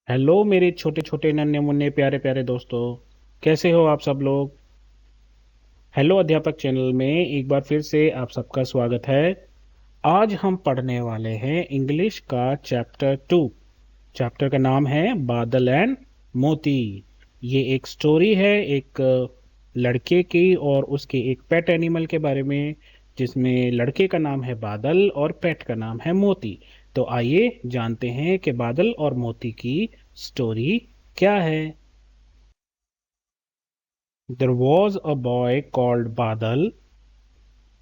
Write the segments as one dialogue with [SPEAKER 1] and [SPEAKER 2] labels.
[SPEAKER 1] Hello मेरे छोटे छोटे नन्हे मुन्ने प्यारे प्यारे दोस्तों। कैसे हो आप सब लोग। हेलो अध्यापक चैनल में एक बार फिर से आप सबका स्वागत है। आज हम पढ़ने वाले हैं इंग्लिश का चैप्टर 2। चैप्टर का नाम है बादल एंड मोती। ये एक स्टोरी है एक लड़के की और उसके एक पेट एनिमल के बारे में, जिसमें लड़के का नाम है बादल और पेट का नाम है मोती। तो आइए जानते हैं कि बादल और मोती की स्टोरी क्या है। There was a boy called बादल।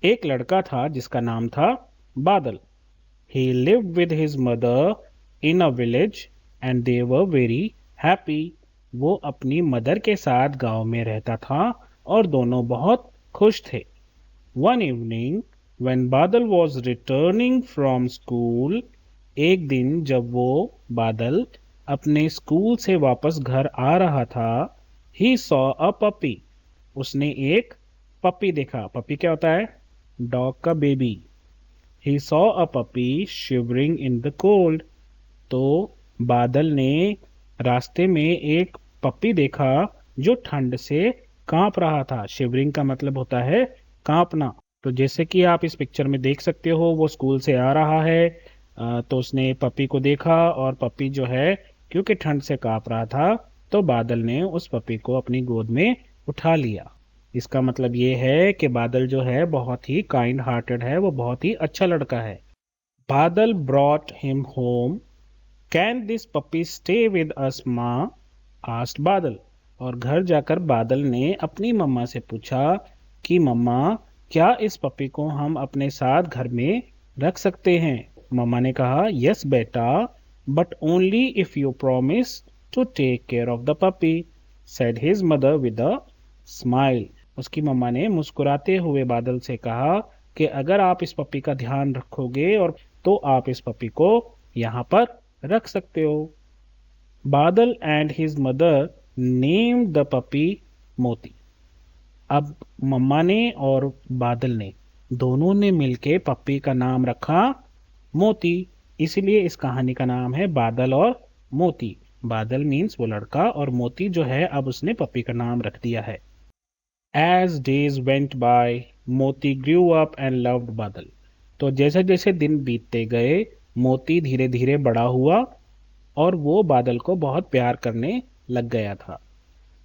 [SPEAKER 1] एक लड़का था जिसका नाम था बादल। He lived with his mother in a village and they were very happy। वो अपनी मदर के साथ गांव में रहता था और दोनों बहुत खुश थे। One evening when बादल was returning from school, एक दिन जब वो बादल अपने स्कूल से वापस घर आ रहा था, he saw a puppy। उसने एक पपी देखा। पपी क्या होता है? डॉग का baby. He saw a puppy shivering in the cold. तो बादल ने रास्ते में एक पपी देखा जो ठंड से कांप रहा था। शिवरिंग का मतलब होता है कांपना। तो जैसे कि आप इस पिक्चर में देख सकते हो, वो स्कूल से आ रहा है। तो उसने पपी को देखा और पपी जो है, क्योंकि ठंड से कांप रहा था, तो बादल ने उस पपी को अपनी गोद में उठा लिया। इसका मतलब ये है कि बादल जो है बहुत ही काइंड हार्टेड है, वो बहुत ही अच्छा लड़का है। बादल brought him home. Can this puppy stay with us माँ? आस्ट बादल। और घर जाकर बादल ने अपनी मम्मा से पूछा कि मम्मा, क्या इस पपी को हम अपने साथ घर में रख सकते हैं? मम्मा ने कहा यस बेटा, but only if you promise to take care of the puppy, said his mother with a smile. उसकी मम्मा ने मुस्कुराते हुए बादल से कहा कि अगर आप इस पपी का ध्यान रखोगे और तो आप इस पपी को यहाँ पर रख सकते हो। बादल and his mother named the puppy मोती। अब मम्मा ने और बादल ने दोनों ने मिलके पप्पी का नाम रखा मोती। इसलिए इस कहानी का नाम है बादल और मोती। बादल मीन्स वो लड़का और मोती जो है, अब उसने पप्पी का नाम रख दिया है। As days went by, मोती grew up and loved बादल। तो जैसे जैसे दिन बीतते गए, मोती धीरे धीरे बड़ा हुआ और वो बादल को बहुत प्यार करने लग गया था।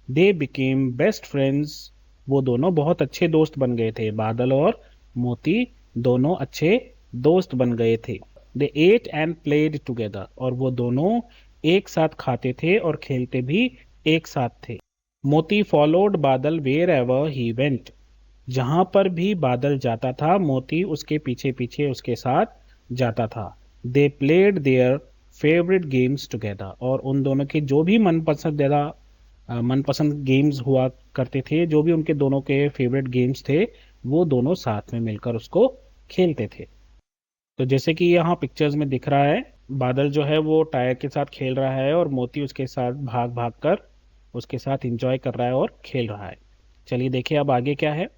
[SPEAKER 1] They became best friends। वो दोनों बहुत अच्छे दोस्त बन गए थे। बादल और मोती दोनों अच्छे दोस्त बन गए थे। They ate and played together। और वो दोनों एक साथ खाते थे और खेलते भी एक साथ थे। मोती फॉलोड बादल वेयर एवर ही वेंट। जहां पर भी बादल जाता था, मोती उसके पीछे पीछे उसके साथ जाता था। They played their favourite games together. और उन दोनों के जो भी मनपसंद गेम्स हुआ करते थे, जो भी उनके दोनों के फेवरेट गेम्स थे, वो दोनों साथ में मिलकर उसको खेलते थे। तो जैसे कि यहाँ पिक्चर्स में दिख रहा है, बादल जो है वो टायर के साथ खेल रहा है और मोती उसके साथ भाग भाग कर उसके साथ एंजॉय कर रहा है और खेल रहा है। चलिए देखिए अब आगे क्या है।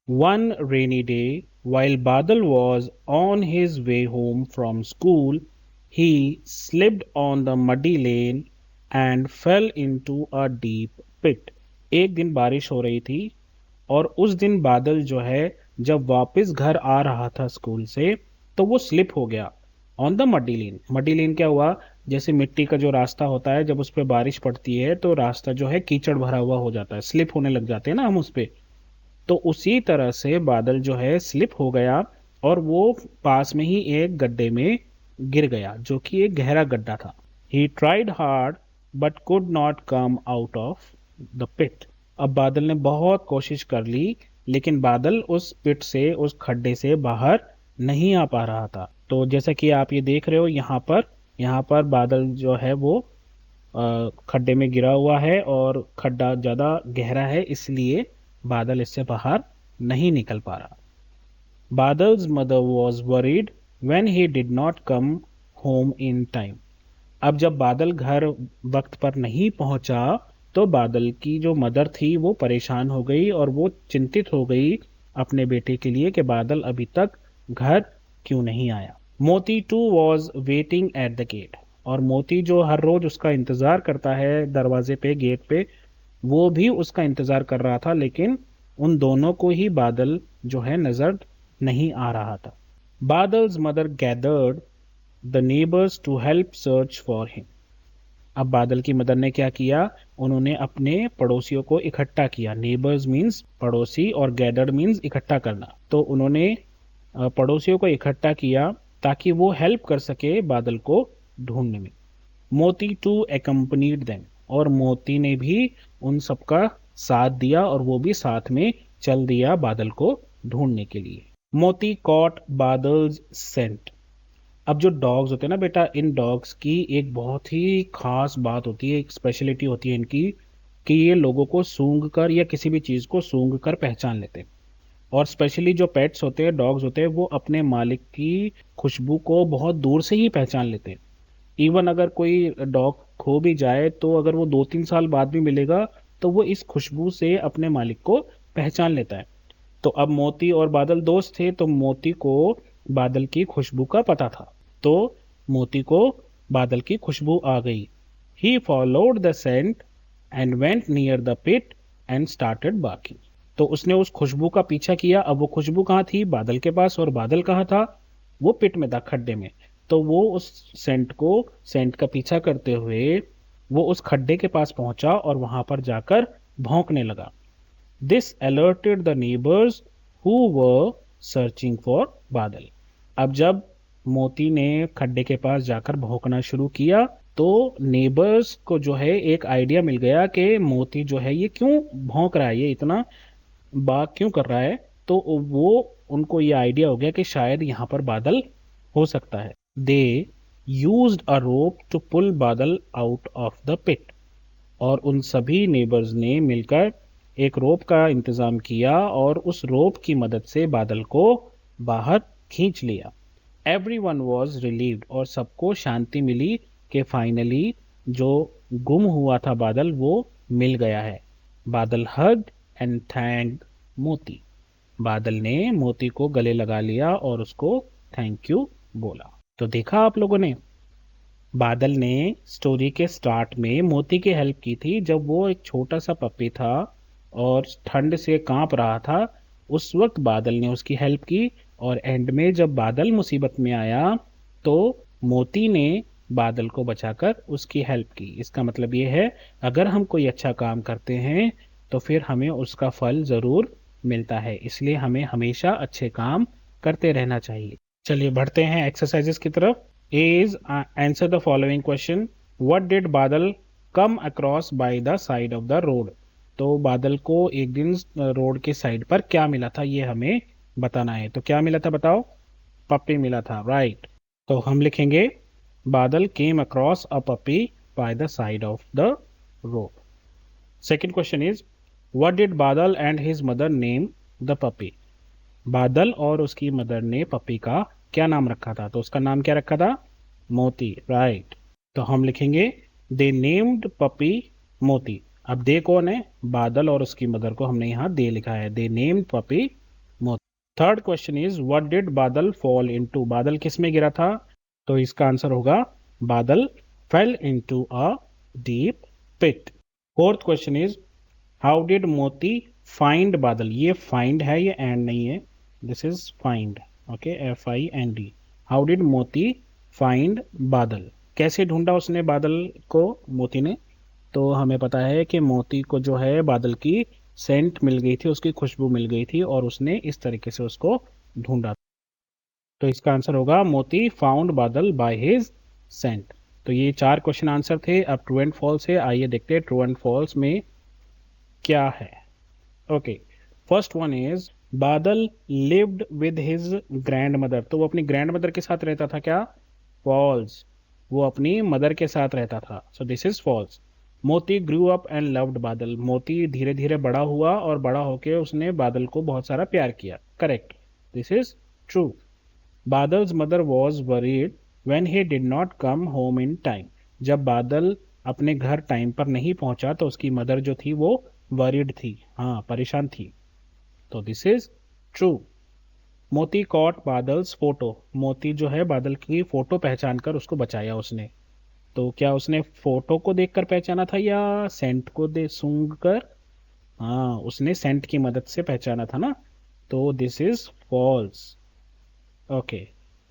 [SPEAKER 1] वन रेनी डे while बादल was on his way home from school, he slipped on the muddy lane and fell into a deep pit। एक दिन बारिश हो रही थी और उस दिन बादल जो है, जब वापस घर आ रहा था स्कूल से, तो वो स्लिप हो गया on the muddy lane. Muddy lane क्या हुआ? जैसे मिट्टी का जो रास्ता होता है, जब उस पर बारिश पड़ती है तो रास्ता जो है कीचड़ भरा हुआ हो जाता है, स्लिप होने लग जाते हैं ना हम उस पे। तो उसी तरह से बादल जो है स्लिप हो गया और वो पास में ही एक गड्ढे में गिर गया, जो कि एक गहरा गड्ढा था। He tried hard but could not come out of the pit. अब बादल ने बहुत कोशिश कर ली, लेकिन बादल उस पिट से, उस खड्डे से बाहर नहीं आ पा रहा था। तो जैसा कि आप ये देख रहे हो यहाँ पर बादल जो है वो खड्डे में गिरा हुआ है और खड्डा ज़्यादा गहरा है, इसलिए बादल इससे बाहर नहीं निकल पा रहा। Badal's mother was worried when he did not come home in time. अब जब बादल घर वक्त पर नहीं पहुंचा, तो बादल की जो मदर थी वो परेशान हो गई और वो चिंतित हो गई अपने बेटे के लिए कि बादल अभी तक घर क्यों नहीं आया। Moti too was waiting at the gate. और मोती जो हर रोज उसका इंतजार करता है दरवाजे पे, गेट पे, वो भी उसका इंतजार कर रहा था, लेकिन उन दोनों को ही बादल जो है नजर नहीं आ रहा था। Badal's mother gathered the neighbours to help search for him. अब बादल की मदर ने क्या किया, उन्होंने अपने पड़ोसियों को इकट्ठा किया। नेबर्स मीन्स पड़ोसी और गैदर्ड मीन्स इकट्ठा करना। तो उन्होंने पड़ोसियों को इकट्ठा किया ताकि वो हेल्प कर सके बादल को ढूंढने में। मोती टू accompanied them, और मोती ने भी उन सबका साथ दिया और वो भी साथ में चल दिया बादल को ढूंढने के लिए। मोती कॉट बादल्स सेंट। अब जो डॉग्स होते हैं ना बेटा, इन डॉग्स की एक बहुत ही खास बात होती है, एक स्पेशलिटी होती है इनकी, कि ये लोगों को सूंघ कर या किसी भी चीज को सूंघ कर पहचान लेते हैं। और स्पेशली जो पेट्स होते हैं, डॉग्स होते हैं, वो अपने मालिक की खुशबू को बहुत दूर से ही पहचान लेते हैं। इवन अगर कोई डॉग खो भी जाए तो अगर वो 2-3 साल बाद भी मिलेगा तो वो इस खुशबू से अपने मालिक को पहचान लेता है। तो अब मोती और बादल दोस्त थे, तो मोती को बादल की खुशबू का पता था। तो मोती को बादल की खुशबू आ गई। He followed the scent and went near the pit and started barking. तो उसने उस खुशबू का पीछा किया। अब वो खुशबू कहाँ थी, बादल के पास, और बादल कहाँ था, वो पिट में था, खड्डे में। तो वो उस सेंट का पीछा करते हुए वो उस खड्डे के पास पहुंचा और वहां पर जाकर भौंकने लगा। This alerted the neighbours who were searching for बादल। अब जब मोती ने खड्डे के पास जाकर भौंकना शुरू किया तो नेबर्स को जो है एक आइडिया मिल गया कि मोती जो है ये क्यों भौंक रहा है, ये इतना बात क्यों कर रहा है। तो वो उनको ये आइडिया हो गया कि शायद यहाँ पर बादल हो सकता है। They used a rope to pull बादल आउट ऑफ द पिट। और उन सभी नेबर्स ने मिलकर एक रोप का इंतजाम किया और उस रोप की मदद से बादल को बाहर खींच लिया। एवरी वन वॉज रिलीव्ड, और सबको शांति मिली कि फाइनली जो गुम हुआ था बादल वो मिल गया है। बादल हग्ड एंड थैंक्ड मोती। बादल ने मोती को गले लगा लिया और उसको थैंक यू बोला। तो देखा आप लोगों ने, बादल ने स्टोरी के स्टार्ट में मोती की हेल्प की थी जब वो एक छोटा सा पप्पी था और ठंड से कांप रहा था। उस वक्त बादल ने उसकी हेल्प की, और एंड में जब बादल मुसीबत में आया तो मोती ने बादल को बचाकर उसकी हेल्प की। इसका मतलब ये है, अगर हम कोई अच्छा काम करते हैं तो फिर हमें उसका फल जरूर मिलता है, इसलिए हमें हमेशा अच्छे काम करते रहना चाहिए। चलिए बढ़ते हैं एक्सरसाइजेस की तरफ। is answer the following question. What did बादल come across by the side of the road? तो बादल को एक दिन रोड के साइड पर क्या मिला था, ये हमें बताना है। तो क्या मिला था बताओ, पप्पी मिला था, राइट। तो हम लिखेंगे बादल came across a puppy by the side of the road. Second question is, what did बादल and his mother name the puppy? बादल और उसकी मदर ने पपी का क्या नाम रखा था, तो उसका नाम क्या रखा था, मोती, राइट। तो हम लिखेंगे दे नेम्ड पपी मोती। अब दे कौन है, बादल और उसकी मदर को हमने यहाँ दे लिखा है, दे नेम्ड पपी मोती। Third question is, what did बादल फॉल इनटू? बादल किस में गिरा था, तो इसका आंसर होगा Badal fell into a deep pit. Fourth question is, how did Moti find Badal? ये फाइंड है, ये एंड नहीं है, this is find, okay, FIND। How did Moti find Badal? कैसे ढूंढा उसने बादल को, मोती ने? तो हमें पता है कि मोती को जो है बादल की सेंट मिल गई थी, उसकी खुशबू मिल गई थी, और उसने इस तरीके से उसको ढूंढा। तो इसका आंसर होगा मोती फाउंड बादल बाय हिज सेंट। तो ये 4 क्वेश्चन आंसर थे। अब ट्रू एंड फॉल्स है, आइए देखते हैं ट्रू एंड फॉल्स में क्या है। ओके, फर्स्ट वन इज, बादल lived with his grand mother. तो वो अपनी ग्रैंड मदर के साथ रहता था क्या, फॉल्स। वो अपनी मदर के साथ रहता था, सो दिस इज फॉल्स। मोती ग्रू अप एंड लव्ड बादल। मोती धीरे धीरे बड़ा हुआ और बड़ा होके उसने बादल को बहुत सारा प्यार किया, correct, this is true. Badal's mother was worried when he did not come home in time. जब बादल अपने घर टाइम पर नहीं पहुंचा तो उसकी मदर जो थी वो वरीड थी, हाँ, परेशान थी, तो दिस इज ट्रू। मोती कॉट बादल्स फोटो। मोती जो है बादल की फोटो पहचान कर उसको बचाया उसने, तो क्या उसने फोटो को देखकर पहचाना था या सेंट को दे सूंघ कर? हाँ, उसने सेंट की मदद से पहचाना था ना, तो this is false. Okay,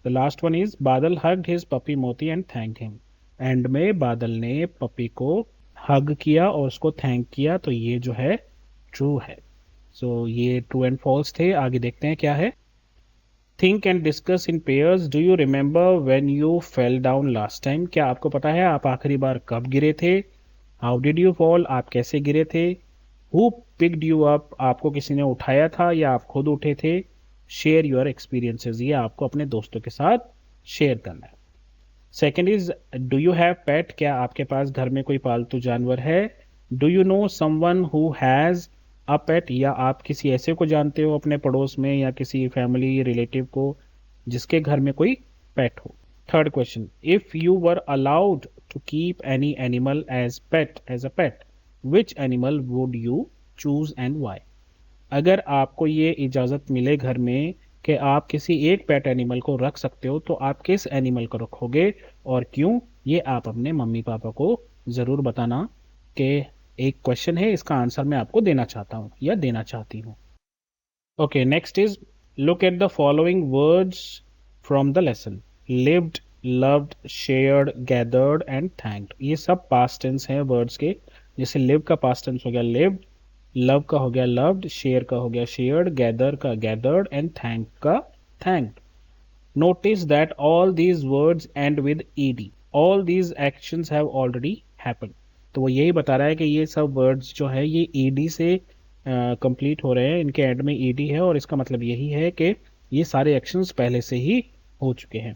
[SPEAKER 1] the last one is Badal hugged his puppy Moti and thanked him. End में बादल ने पपी को हग किया और उसको थैंक किया, तो ये जो है ट्रू है। सो ये ट्रू एंड फॉल्स थे। आगे देखते हैं क्या है। Think and discuss in pairs. Do you remember when you fell down last time? क्या आपको पता है आप आखिरी बार कब गिरे थे? How did you fall? आप कैसे गिरे थे? Who picked you up? आपको किसी ने उठाया था या आप खुद उठे थे? Share your experiences. ये आपको अपने दोस्तों के साथ शेयर करना है। Second is do you have pet? क्या आपके पास घर में कोई पालतू जानवर है? Do you know someone who has a pet? या आप किसी ऐसे को जानते हो अपने पड़ोस में या किसी फैमिली रिलेटिव को जिसके घर में कोई पेट हो? Third question, if you were allowed to keep any animal as a pet, which animal would you choose and why? अगर आपको ये इजाज़त मिले घर में कि आप किसी एक पेट एनिमल को रख सकते हो, तो आप किस एनिमल को रखोगे और क्यों? ये आप अपने मम्मी पापा को ज़रूर बताना कि एक क्वेश्चन है, इसका आंसर मैं आपको देना चाहता हूँ या देना चाहती हूँ। Okay, next is look at the following words from the lesson. Lived, loved, shared, gathered and thanked. ये सब पास्ट टेंस हैं वर्ड्स के। जैसे लिव का पास्ट टेंस हो गया लिव्ड, लव का हो गया लव्ड, शेयर का हो गया शेयर्ड, गैदर का गैदर्ड एंड थैंक का thanked. Notice that all these words end with ed. All these actions have already happened. तो वो यही बता रहा है कि ये सब वर्ड्स जो है ये ed से कंप्लीट हो रहे हैं, इनके एंड में ed है, और इसका मतलब यही है कि ये सारे एक्शंस पहले से ही हो चुके हैं।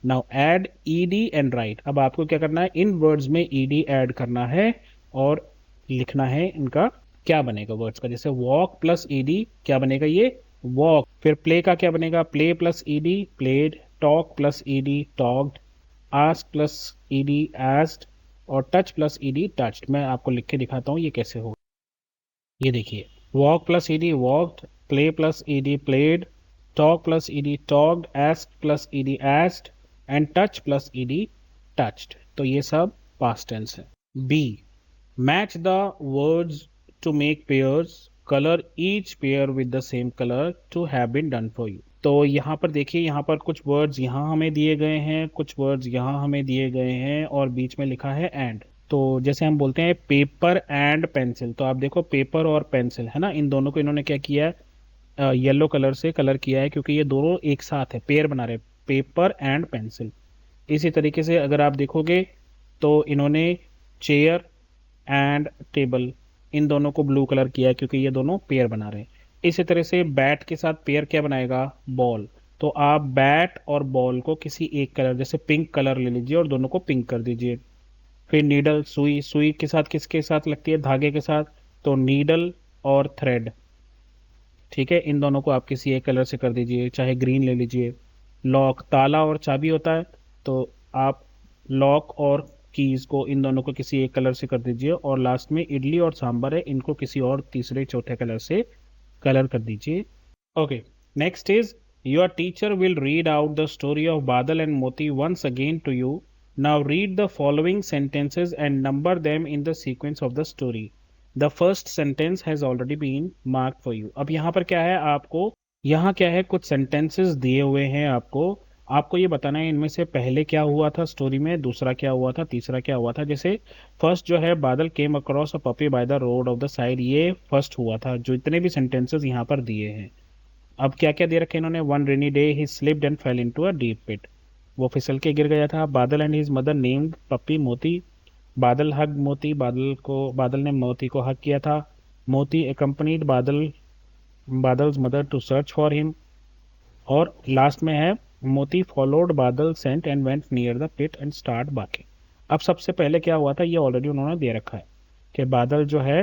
[SPEAKER 1] Now add ed and right. अब आपको क्या करना है, इन वर्ड्स में ed ऐड करना है और लिखना है इनका क्या बनेगा वर्ड्स का। जैसे वॉक प्लस ed क्या बनेगा, ये वॉक। फिर प्ले का क्या बनेगा, play plus ed played. Talk plus ed talked. Ask plus ed asked. और टच प्लस ed टच्ड। मैं आपको लिख के दिखाता हूँ ये कैसे होगा। ये देखिए, walk plus ed walked, play plus ed played, talk plus ed talked, ask plus ed asked and touch plus ed touched. तो ये सब पास्ट टेंस है। B, match the words to make pairs, colour each pair with the same colour two have been done for you. तो यहाँ पर देखिए, यहाँ पर कुछ वर्ड्स यहाँ हमें दिए गए हैं, कुछ वर्ड्स यहाँ हमें दिए गए हैं और बीच में लिखा है एंड। तो जैसे हम बोलते हैं पेपर एंड पेंसिल, तो आप देखो पेपर और पेंसिल है ना, इन दोनों को इन्होंने क्या किया है, येलो कलर से कलर किया है क्योंकि ये दोनों एक साथ है, पेयर बना रहे, पेपर एंड पेंसिल। इसी तरीके से अगर आप देखोगे तो इन्होंने चेयर एंड टेबल, इन दोनों को ब्लू कलर किया है क्योंकि ये दोनों पेयर बना रहे हैं। इसी तरह से बैट के साथ पेयर क्या बनाएगा, बॉल। तो आप बैट और बॉल को किसी एक कलर, जैसे पिंक कलर ले लीजिए और दोनों को पिंक कर दीजिए। फिर नीडल, सुई, सुई के साथ किसके साथ लगती है, धागे के साथ, तो नीडल और थ्रेड। ठीक है, इन दोनों को आप किसी एक कलर से कर दीजिए, चाहे ग्रीन ले लीजिए। लॉक, ताला और चाबी होता है, तो आप लॉक और कीज को, इन दोनों को किसी एक कलर से कर दीजिए। और लास्ट में इडली और सांभर है, इनको किसी और तीसरे चौथे कलर से कलर कर दीजिए। Okay, next is your teacher will read out the story of Badal and Moti once again to you. Now read the following sentences and number them in the sequence of the story. The first sentence has already been mark for you. अब यहाँ पर क्या है, आपको यहाँ क्या है, कुछ सेंटेंसेस दिए हुए हैं आपको। आपको ये बताना है इनमें से पहले क्या हुआ था स्टोरी में, दूसरा क्या हुआ था, तीसरा क्या हुआ था। जैसे फर्स्ट जो है, बादल came across a puppy by the road of the side, ये फर्स्ट हुआ था। जो इतने भी सेंटेंसेस यहाँ पर दिए हैं, अब क्या क्या दे रखे इन्होंने, one rainy day he slipped and fell into a deep pit, वो फिसल के गिर गया था। Badal and his mother named puppy Moti, Badal हग मोती, बादल ने मोती को हग किया था। Moti accompanied Badal's mother to search for him. और लास्ट में है, Moti followed Badal scent and went near the pit and start barking. अब सबसे पहले क्या हुआ था, ये ऑलरेडी उन्होंने दे रखा है कि बादल जो है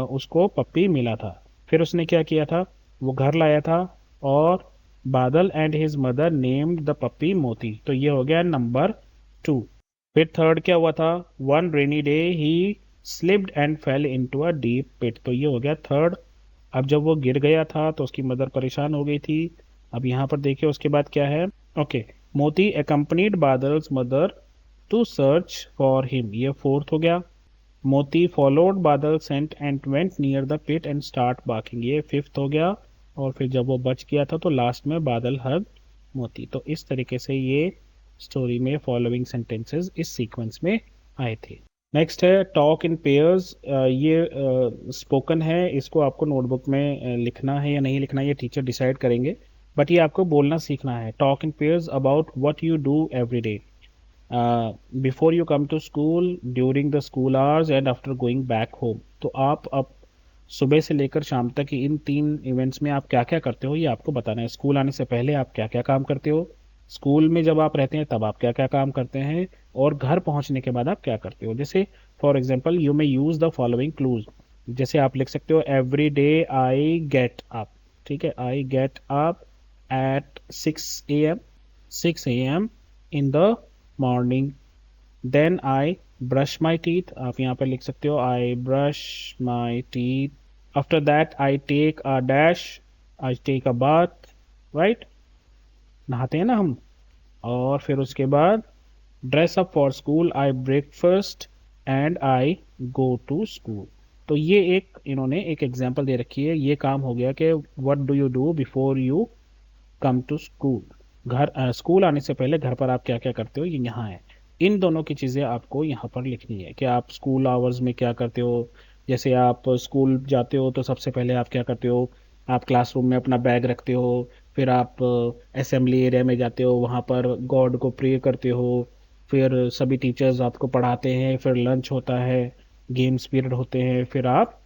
[SPEAKER 1] उसको पप्पी मिला था। फिर उसने क्या किया था, वो घर लाया था और Badal and his mother named the puppy Moti, तो ये हो गया नंबर 2। फिर थर्ड क्या हुआ था, one rainy day he slipped and fell into a deep pit, तो ये हो गया थर्ड। अब जब वो गिर गया था तो उसकी मदर परेशान हो गई थी। अब यहाँ पर देखिए उसके बाद क्या है, okay, Moti accompanied Badal's mother to search for him, ये फोर्थ हो गया। Moti followed Badal scent and went near the pit and start barking, ये फिफ्थ हो गया। और फिर जब वो बच गया था तो लास्ट में बादल हग मोती। तो इस तरीके से ये स्टोरी में फॉलोइंग सेंटेंसेस इस सीक्वेंस में आए थे। नेक्स्ट है टॉक इन पेयर्स, ये स्पोकन है, इसको आपको नोटबुक में लिखना है या नहीं लिखना है ये टीचर डिसाइड करेंगे, बट ये आपको बोलना सीखना है। Talk in pairs about what you do every day, before you come to school, during the school hours and after going back home. तो आप अब सुबह से लेकर शाम तक की इन 3 इवेंट्स में आप क्या क्या करते हो ये आपको बताना है। स्कूल आने से पहले आप क्या क्या काम करते हो, स्कूल में जब आप रहते हैं तब आप क्या क्या काम करते हैं, और घर पहुंचने के बाद आप क्या करते हो। जैसे for example you may use the following clues, जैसे आप लिख सकते हो every day I get up, ठीक है, I get up at 6 a.m. in the morning, then I brush my teeth, आप यहाँ पर लिख सकते हो I brush my teeth, after that I take a dash, I take a bath, right, नहाते हैं ना हम। और फिर उसके बाद dress up for school, I breakfast and I go to school. तो ये एक इन्होंने एक एग्जाम्पल दे रखी है, ये काम हो गया कि what do you do before you come to school, घर स्कूल आने से पहले घर पर आप क्या क्या करते हो, ये यहाँ है। इन दोनों की चीज़ें आपको यहाँ पर लिखनी है कि आप स्कूल आवर्स में क्या करते हो। जैसे आप स्कूल जाते हो तो सबसे पहले आप क्या करते हो, आप क्लासरूम में अपना बैग रखते हो, फिर आप असेंबली एरिया में जाते हो, वहाँ पर गॉड को प्रे करते हो, फिर सभी टीचर्स आपको पढ़ाते हैं, फिर लंच होता है, गेम्स पीरियड होते हैं, फिर आप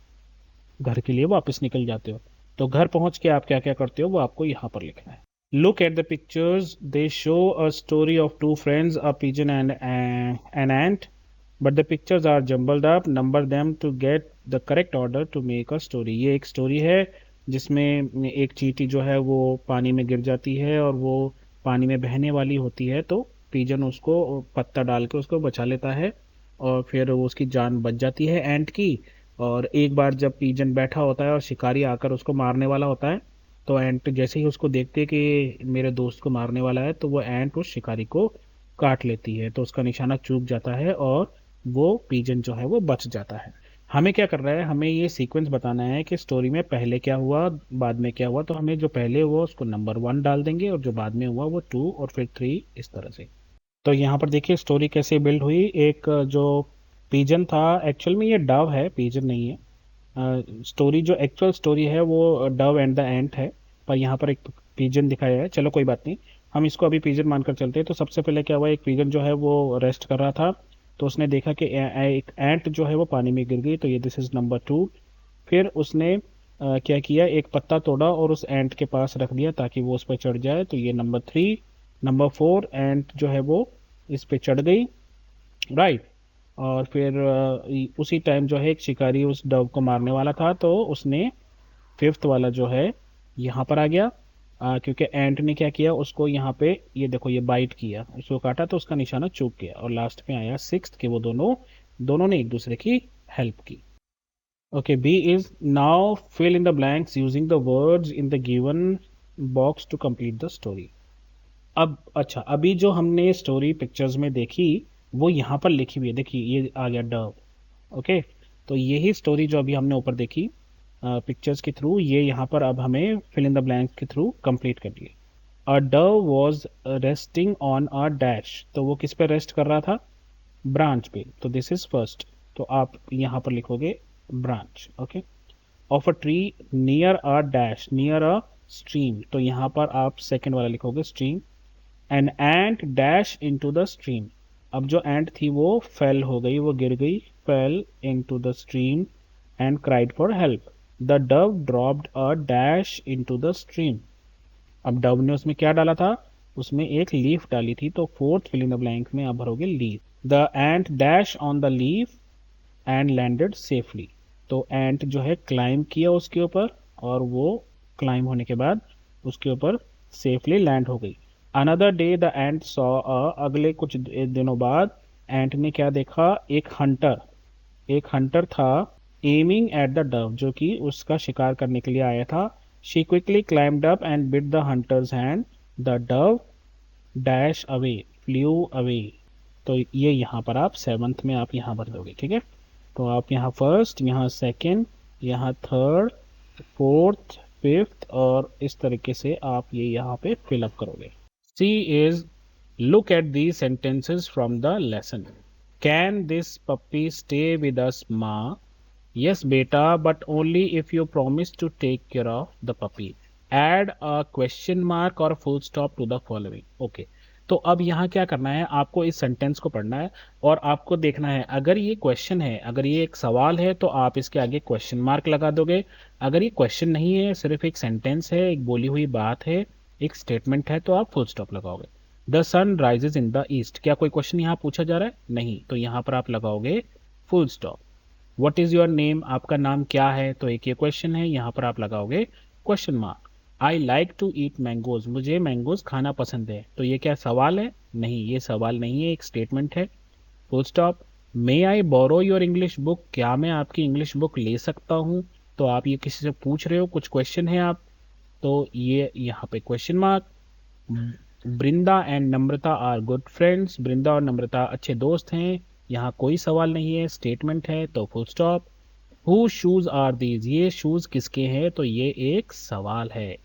[SPEAKER 1] घर के लिए वापस निकल जाते हो। तो घर पहुंच के आप क्या क्या करते हो वो आपको यहाँ पर लिखना है। Look at the pictures. They show a story of two friends, a pigeon and an ant. But the pictures are jumbled up. Number them to get the correct order to make a story. ये एक story है जिसमें एक चींटी जो है वो पानी में गिर जाती है और वो पानी में बहने वाली होती है, तो पिजन उसको पत्ता डाल के उसको बचा लेता है और फिर वो उसकी जान बच जाती है एंट की। और एक बार जब पिजन बैठा होता है और शिकारी आकर उसको मारने वाला होता है, तो एंट जैसे ही उसको देखते है कि मेरे दोस्त को मारने वाला है, तो वो एंट उस शिकारी को काट लेती है, तो उसका निशाना चूक जाता है और वो पिजन जो है वो बच जाता है। हमें क्या करना है, हमें ये सीक्वेंस बताना है कि स्टोरी में पहले क्या हुआ बाद में क्या हुआ। तो हमें जो पहले हुआ उसको नंबर 1 डाल देंगे और जो बाद में हुआ वो 2 और फिर 3, इस तरह से। तो यहाँ पर देखिए स्टोरी कैसे बिल्ड हुई। एक जो पिजन था, एक्चुअल में ये डव है, पिजन नहीं है। स्टोरी जो एक्चुअल स्टोरी है वो डव एंड द एंट है, पर यहाँ पर एक पिजन दिखाया है। चलो कोई बात नहीं, हम इसको अभी पिजन मानकर चलते हैं। तो सबसे पहले क्या हुआ, एक पिजन जो है वो रेस्ट कर रहा था, तो उसने देखा कि एक एंट जो है वो पानी में गिर गई, तो ये दिस इज नंबर 2। फिर उसने क्या किया, एक पत्ता तोड़ा और उस एंट के पास रख दिया ताकि वो उस पर चढ़ जाए, तो ये नंबर 3। नंबर 4, एंट जो है वो इस पे चढ़ गई, राइट। और फिर उसी टाइम जो है एक शिकारी उस डव को मारने वाला था, तो उसने फिफ्थ वाला जो है यहाँ पर आ गया, क्योंकि एंट ने क्या किया, उसको यहाँ पे ये देखो ये बाइट किया, उसको काटा तो उसका निशाना चूक गया। और लास्ट में आया सिक्स्थ कि वो दोनों दोनों ने एक दूसरे की हेल्प की। Okay, B is now fill in the blanks using the words in the given box to complete the story. अब अच्छा, अभी जो हमने स्टोरी पिक्चर्स में देखी वो यहाँ पर लिखी हुई है, देखिए ये आ गया डव। ओके, तो यही स्टोरी जो अभी हमने ऊपर देखी पिक्चर्स के थ्रू, ये यहाँ पर अब हमें फिल इन द ब्लैंक्स के थ्रू कंप्लीट कर लिए। A dove was resting on a dash, तो वो किस पे रेस्ट कर रहा था, ब्रांच पे, तो दिस इज फर्स्ट, तो आप यहाँ पर लिखोगे branch. Okay, of a tree near a dash, near a stream, तो यहाँ पर आप सेकेंड वाला लिखोगे stream. An ant dash into the stream, अब जो एंट थी वो फेल हो गई, वो गिर गई, fail into the stream and cried for help. The Dove dropped a dash into the stream, अब डव ने उसमें क्या डाला था, उसमें एक लीफ डाली थी, तो fourth fill in the blank में आप भरोगे leaf. The ant dash on the leaf and landed safely, तो एंट जो है क्लाइम किया उसके ऊपर और वो क्लाइम होने के बाद उसके ऊपर सेफली लैंड हो गई। Another day the ant saw a, अगले कुछ दिनों बाद एंट ने क्या देखा, एक हंटर था, एमिंग एट द डव, जो कि उसका शिकार करने के लिए आया था। She quickly climbed up and bit the hunter's hand, the dove dash away, flew away, तो ये यहाँ पर आप 7th में आप यहाँ भर दोगे, ठीक है। तो आप यहाँ फर्स्ट, यहाँ सेकंड, यहाँ थर्ड, फोर्थ, फिफ्थ और इस तरीके से आप ये यहाँ पे फिलअप करोगे। C is look at the sentences from the lesson. Can this puppy stay with us माँ? Yes, beta, but only if you promise to take care of the puppy. Add a question mark or full stop to the following. Okay. तो अब यहाँ क्या करना है, आपको इस sentence को पढ़ना है और आपको देखना है अगर ये क्वेश्चन है, अगर ये एक सवाल है तो आप इसके आगे क्वेश्चन मार्क लगा दोगे। अगर ये क्वेश्चन नहीं है, सिर्फ एक सेंटेंस है, एक बोली हुई बात है, एक स्टेटमेंट है, तो आप फुल स्टॉप लगाओगे। The sun rises in the east, क्या कोई क्वेश्चन यहाँ पूछा जा रहा है? नहीं, तो यहाँ पर आप लगाओगे full stop. What is your name, आपका नाम क्या है, तो एक ये क्वेश्चन है, यहाँ पर आप लगाओगे question mark. I like to eat mangoes, मुझे मैंगोज खाना पसंद है, तो ये क्या सवाल है? नहीं, ये सवाल नहीं है, एक स्टेटमेंट है। Full stop. May I borrow your English book, क्या मैं आपकी इंग्लिश बुक ले सकता हूँ? तो आप ये किसी से पूछ रहे हो, कुछ क्वेश्चन है आप, तो ये यहाँ पे question mark. Brinda and Namrata are good friends, Brinda और नम्रता अच्छे दोस्त हैं, यहाँ कोई सवाल नहीं है, स्टेटमेंट है, तो full stop. Who shoes are these, ये शूज किसके हैं? तो ये एक सवाल है।